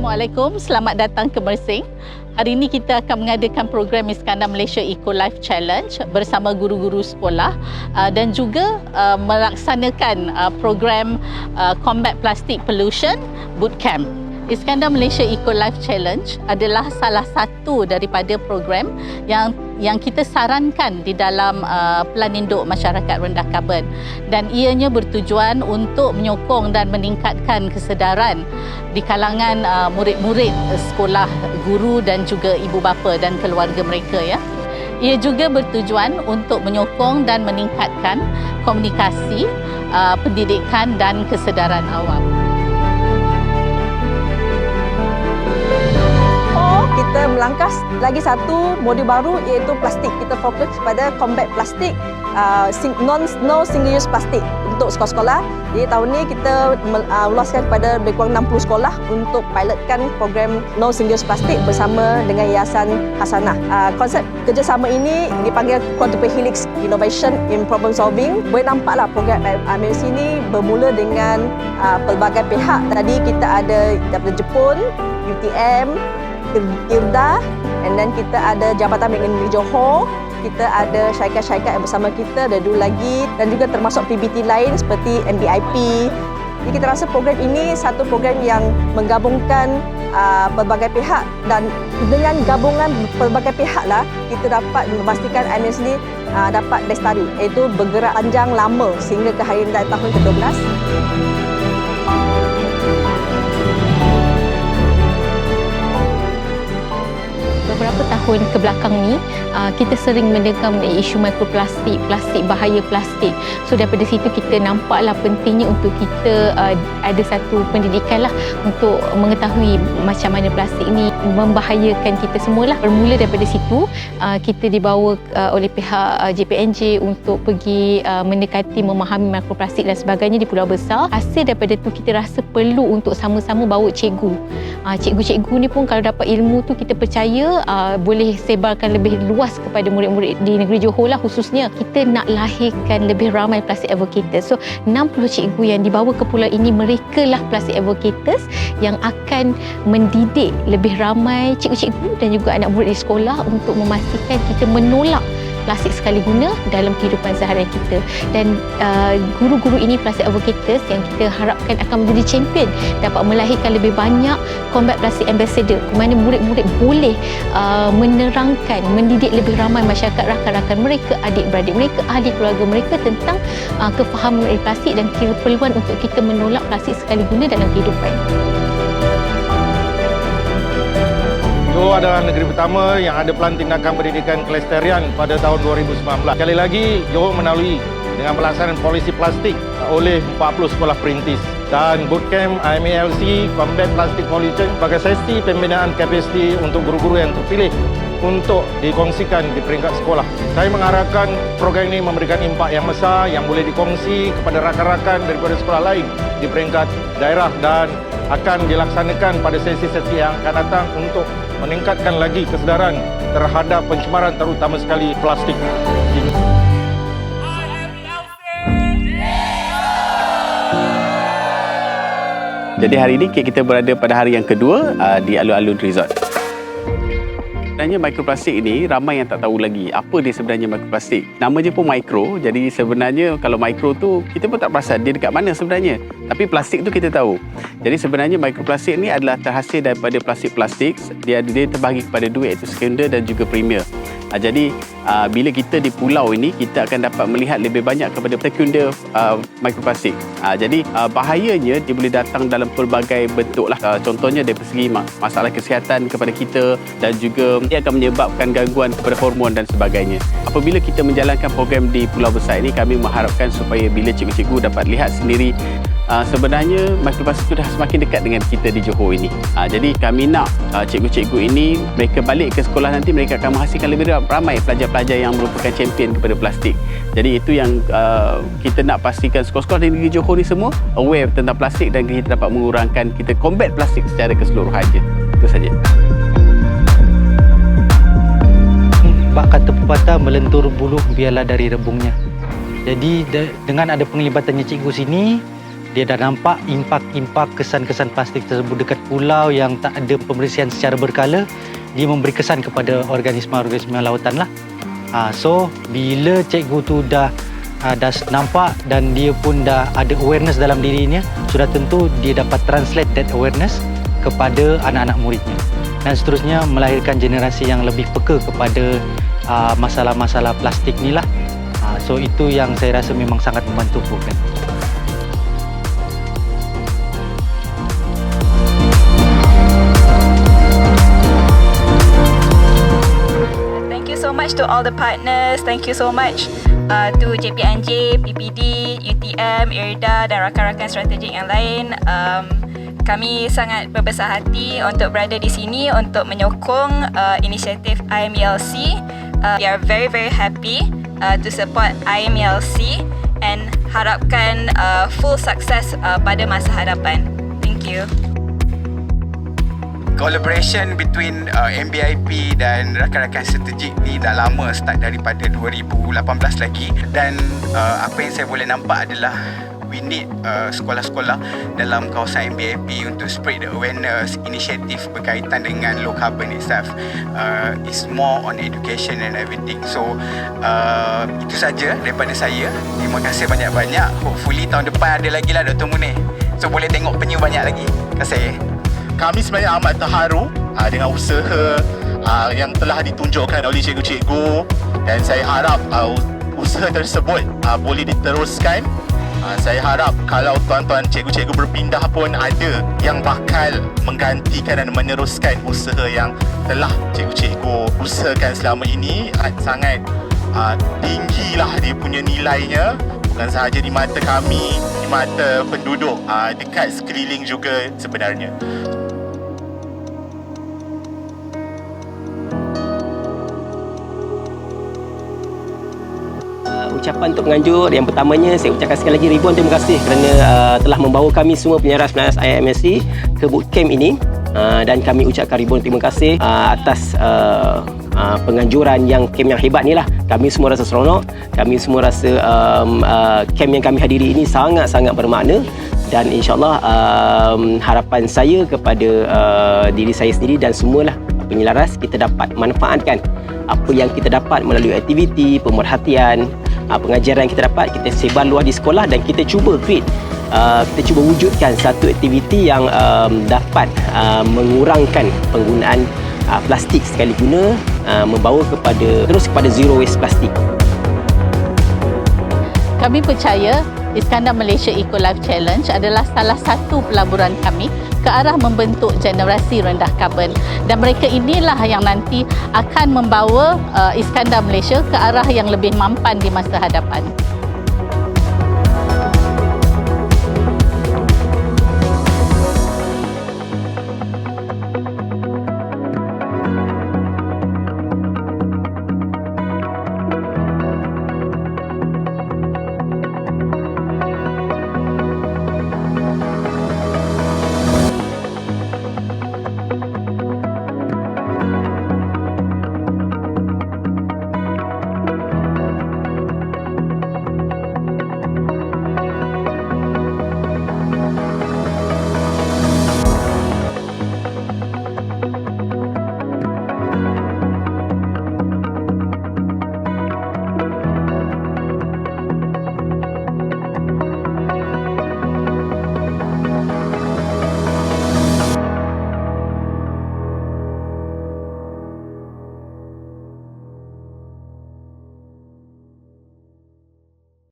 Assalamualaikum, selamat datang ke Mersing. Hari ini kita akan mengadakan program Iskandar Malaysia Eco Life Challenge bersama guru-guru sekolah dan juga melaksanakan program Combat Plastic Pollution Bootcamp. Iskandar Malaysia Eco Life Challenge adalah salah satu daripada program yang kita sarankan di dalam Pelan Induk Masyarakat Rendah Karbon, dan ianya bertujuan untuk menyokong dan meningkatkan kesedaran di kalangan murid-murid sekolah, guru dan juga ibu bapa dan keluarga mereka ya. Ia juga bertujuan untuk menyokong dan meningkatkan komunikasi, pendidikan dan kesedaran awam. Kita melangkah lagi satu modul baru iaitu plastik. Kita fokus kepada combat plastik, no single use plastik untuk sekolah-sekolah. Jadi tahun ini kita ulaskan kepada lebih kurang 60 sekolah untuk pilotkan program no single use plastik bersama dengan Yayasan Hasanah. Konsep kerjasama ini dipanggil Quadruple Helix Innovation in Problem Solving. Boleh nampaklah program MLC ini bermula dengan pelbagai pihak. Tadi kita ada daripada Jepun, UTM, IRDA, and then kita ada Jabatan Bank Negeri Johor, kita ada syarikat-syarikat yang bersama kita, ada dulu lagi, dan juga termasuk PBT lain seperti MBIP. Jadi kita rasa program ini satu program yang menggabungkan pelbagai pihak, dan dengan gabungan pelbagai pihak lah kita dapat memastikan IMS ini dapat lestari, iaitu bergerak panjang lama sehingga ke hari tahun ke-12. Beberapa tahun ke belakang ni, kita sering mendengar mengenai isu mikroplastik, bahaya plastik. So daripada situ kita nampaklah pentingnya untuk kita ada satu pendidikan lah untuk mengetahui macam mana plastik ni membahayakan kita semualah. Bermula daripada situ, kita dibawa oleh pihak JPNJ untuk pergi mendekati memahami mikroplastik dan sebagainya di Pulau Besar. Hasil daripada tu kita rasa perlu untuk sama-sama bawa cikgu. Cikgu-cikgu ni pun kalau dapat ilmu tu kita percaya boleh sebarkan lebih luas kepada murid-murid di negeri Johor lah khususnya. Kita nak lahirkan lebih ramai plastic advocates. So 60 cikgu yang dibawa ke pulau ini, mereka lah plastic advocates yang akan mendidik lebih ramai cikgu-cikgu dan juga anak murid di sekolah untuk memastikan kita menolak plastik sekali guna dalam kehidupan seharian kita. Dan guru-guru ini, plastic advocates yang kita harapkan akan menjadi champion, dapat melahirkan lebih banyak combat plastic ambassador, di mana murid-murid boleh menerangkan, mendidik lebih ramai masyarakat rakan-rakan mereka, adik-beradik mereka, ahli keluarga mereka tentang kefahaman mengenai plastik dan keperluan untuk kita menolak plastik sekali guna dalam kehidupan. Johor adalah negeri pertama yang ada pelan tindakan pendidikan kelestarian pada tahun 2019. Sekali lagi, Johor melalui dengan pelaksanaan polisi plastik oleh 40 sekolah perintis dan bootcamp IMLC Combat Plastic Pollution sebagai sesi pembinaan kapasiti untuk guru-guru yang terpilih untuk dikongsikan di peringkat sekolah. Saya mengharapkan program ini memberikan impak yang besar yang boleh dikongsi kepada rakan-rakan daripada sekolah lain di peringkat daerah dan akan dilaksanakan pada sesi-sesi yang akan datang untuk meningkatkan lagi kesedaran terhadap pencemaran terutama sekali plastik. Jadi hari ini kita berada pada hari yang kedua di Alun-Alun Resort. Sebenarnya mikroplastik ini ramai yang tak tahu lagi apa dia sebenarnya mikroplastik. Nama je pun mikro, jadi sebenarnya kalau mikro tu kita pun tak perasan dia dekat mana sebenarnya. Tapi plastik tu kita tahu. Jadi sebenarnya mikroplastik ni adalah terhasil daripada plastik-plastik. Dia terbahagi kepada dua, iaitu sekunder dan juga primer. Jadi bila kita di pulau ini, kita akan dapat melihat lebih banyak kepada sekunder mikroplastik. Jadi bahayanya dia boleh datang dalam pelbagai bentuk lah. Contohnya dari segi masalah kesihatan kepada kita, dan juga dia akan menyebabkan gangguan kepada hormon dan sebagainya. Apabila kita menjalankan program di Pulau Besar ini, kami mengharapkan supaya bila cikgu-cikgu dapat lihat sendiri sebenarnya mikroplastik itu dah semakin dekat dengan kita di Johor ini. Jadi kami nak cikgu-cikgu ini, mereka balik ke sekolah nanti, mereka akan menghasilkan lebih ramai pelajar-pelajar yang merupakan champion kepada plastik. Jadi itu yang kita nak pastikan sekolah-sekolah di negeri Johor ni semua aware tentang plastik dan kita dapat mengurangkan, kita combat plastik secara keseluruhannya. Itu saja. Bak kata pepatah, melentur buluh biarlah dari rebungnya. Jadi dengan ada penglibatannya cikgu sini, dia dah nampak impak-impak kesan-kesan plastik tersebut dekat pulau yang tak ada pembersihan secara berkala. Dia memberi kesan kepada organisma-organisma lautan lah. So bila cikgu tu dah nampak dan dia pun dah ada awareness dalam dirinya, sudah tentu dia dapat translate that awareness kepada anak-anak muridnya. Dan seterusnya melahirkan generasi yang lebih peka kepada masalah-masalah plastik ni lah. So itu yang saya rasa memang sangat membantu program. Thank you so much to all the partners. Thank you so much to JPNJ, PPD, UTM, IRDA dan rakan-rakan strategik yang lain. Kami sangat berbesar hati untuk berada di sini untuk menyokong inisiatif IMELC. We are very happy to support IMELC and harapkan full success pada masa hadapan. Thank you. Collaboration between MBIP dan rakan-rakan strategik ni dah lama, start daripada 2018 lagi, dan apa yang saya boleh nampak adalah we need sekolah-sekolah dalam kawasan MBIP untuk spread the awareness inisiatif berkaitan dengan low carbon itself. It's more on education and everything. So itu saja daripada saya. Terima kasih banyak-banyak. Hopefully tahun depan ada lagi lah Dr. Munir. So boleh tengok penyu banyak lagi. Terima kasih. Kami sebenarnya amat terharu dengan usaha yang telah ditunjukkan oleh cikgu-cikgu, dan saya harap usaha tersebut boleh diteruskan. Saya harap kalau tuan-tuan cikgu-cikgu berpindah pun ada yang bakal menggantikan dan meneruskan usaha yang telah cikgu-cikgu usahakan selama ini. Sangat tinggilah dia punya nilainya, bukan sahaja di mata kami, di mata penduduk dekat sekeliling juga sebenarnya. Ucapan untuk penganjur, yang pertamanya saya ucapkan sekali lagi ribuan terima kasih kerana telah membawa kami semua penyaras-penyaras IMSC ke bootcamp ini, dan kami ucapkan ribuan terima kasih atas penganjuran yang camp yang hebat ni lah. Kami semua rasa seronok, kami semua rasa camp yang kami hadiri ini sangat-sangat bermakna, dan insyaAllah harapan saya kepada diri saya sendiri dan semualah penyelaras, kita dapat manfaatkan apa yang kita dapat melalui aktiviti, pemerhatian, pengajaran yang kita dapat, kita sebar luar di sekolah, dan kita cuba create, kita cuba wujudkan satu aktiviti yang dapat mengurangkan penggunaan plastik sekali guna, membawa terus kepada zero waste plastik. Kami percaya Iskandar Malaysia Eco Life Challenge adalah salah satu pelaburan kami ke arah membentuk generasi rendah karbon, dan mereka inilah yang nanti akan membawa Iskandar Malaysia ke arah yang lebih mampan di masa hadapan.